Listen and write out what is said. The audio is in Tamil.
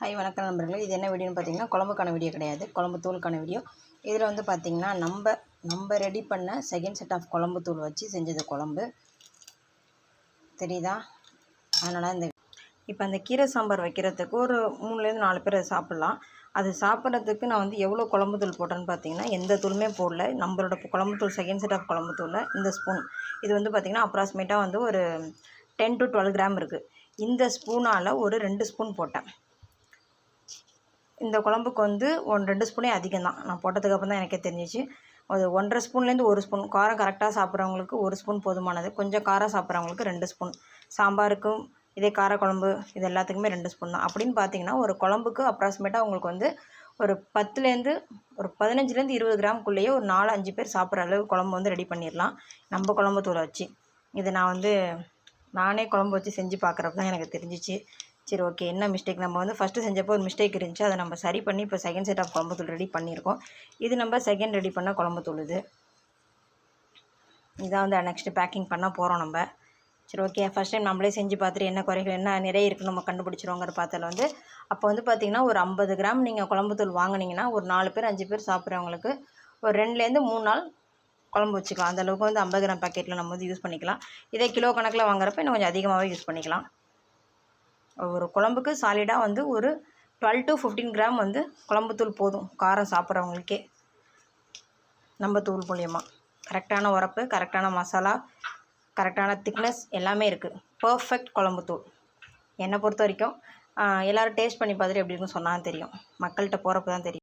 ஹாய் வணக்கம் நண்பர்களே. இது என்ன வீடியோன்னு பார்த்தீங்கன்னா, குழம்புக்கான வீடியோ கிடையாது, குழம்பு தூளுக்கான வீடியோ. இதில் வந்து பார்த்திங்கன்னா நம்ம ரெடி பண்ண செகண்ட் செட் ஆஃப் குழம்பு தூள் வச்சு செஞ்சது குழம்பு தெரியுதா. அதனால் இப்போ அந்த கீரை சாம்பார் வைக்கிறதுக்கு ஒரு 3லேருந்து 4 பேர் அதை சாப்பிட்லாம். அது சாப்பிட்றதுக்கு நான் வந்து எவ்வளோ குழம்பு தூள் போட்டேன்னு பார்த்தீங்கன்னா, எந்த தூளுமே போடல. நம்மளோட குழம்பு தூள் செகண்ட் செட் ஆஃப் குழம்பு தூளில் இந்த ஸ்பூன் இது வந்து பார்த்திங்கன்னா அப்ராக்சிமேட்டாக வந்து ஒரு 10 to 12 கிராம் இருக்குது. இந்த ஸ்பூனால் ஒரு 2 ஸ்பூன் போட்டேன். இந்த குழம்புக்கு வந்து 2 ஸ்பூனே அதிகம் தான். நான் போட்டதுக்கப்புறம் தான் எனக்கே தெரிஞ்சிச்சு. அது 1.5 ஸ்பூன்லேருந்து 1 ஸ்பூன். காரம் கரெக்டாக சாப்பிட்றவங்களுக்கு 1 ஸ்பூன் போதுமானது. கொஞ்சம் காரம் சாப்பிட்றவங்களுக்கு 2 ஸ்பூன். சாம்பாருக்கும் இதே காரக்குழம்பு இது எல்லாத்துக்குமே 2 ஸ்பூன் தான். அப்படின்னு பார்த்தீங்கன்னா ஒரு குழம்புக்கு அப்ராக்சிமேட்டாக உங்களுக்கு வந்து ஒரு 10லேருந்து ஒரு 15லேருந்து 20 கிராமுக்குள்ளேயே ஒரு 4-5 பேர் சாப்பிட்ற அளவு குழம்பு வந்து ரெடி பண்ணிடலாம் நம்ம குழம்பு தூளை வச்சு. இது நான் வந்து நானே குழம்பு வச்சு செஞ்சு பார்க்குறப்ப தான் எனக்கு தெரிஞ்சிச்சு. சரி, ஓகே, என்ன மிஸ்டேக் நம்ம வந்து ஃபஸ்ட்டு செஞ்சப்போ ஒரு மிஸ்டேக் இருந்துச்சு, அதை நம்ம சரி பண்ணி இப்போ செகண்ட் செட் ஆஃப் குழம்பு தூள் ரெடி பண்ணியிருக்கோம். இது நம்ம செகண்ட் ரெடி பண்ண குழம்பு தூள். இதான் வந்து நெக்ஸ்ட்டு பேக்கிங் பண்ண போகிறோம் நம்ம. சரி, ஓகே, ஃபஸ்ட் டைம் நம்மளே செஞ்சு பார்த்துட்டு என்ன குறைகள் என்ன நிறைய இருக்குன்னு நம்ம கண்டுபிடிச்சிருவோங்கிற பார்த்ததில் வந்து அப்போ வந்து பார்த்திங்கன்னா ஒரு 50 கிராம் நீங்கள் குழம்பு தூள் வாங்கினீங்கன்னா ஒரு 4 பேர் 5 பேர் சாப்பிட்றவங்களுக்கு ஒரு 2லேருந்து 3 நாள் குழம்பு வச்சுக்கலாம். அந்தளவுக்கு வந்து 50 கிராம் பேக்கெட்டில் நம்ம வந்து யூஸ் பண்ணிக்கலாம். இதே கிலோ கணக்கில் வாங்குறப்ப இன்னும் கொஞ்சம் அதிகமாகவே யூஸ் பண்ணிக்கலாம். ஒரு குழம்புக்கு சாலிடாக வந்து ஒரு 12 to 15 கிராம் வந்து குழம்புத்தூள் போதும் காரம் சாப்பிட்றவங்களுக்கே. நம்ம தூள் மூலியமாக கரெக்டான உரப்பு, கரெக்டான மசாலா, கரெக்டான திக்னஸ் எல்லாமே இருக்குது. பர்ஃபெக்ட் குழம்புத்தூள் என்னை பொறுத்த வரைக்கும். எல்லோரும் டேஸ்ட் பண்ணி பார்த்துட்டு எப்படி இருக்குன்னு சொன்னால் தெரியும், மக்கள்கிட்ட போகிறப்ப தான் தெரியும்.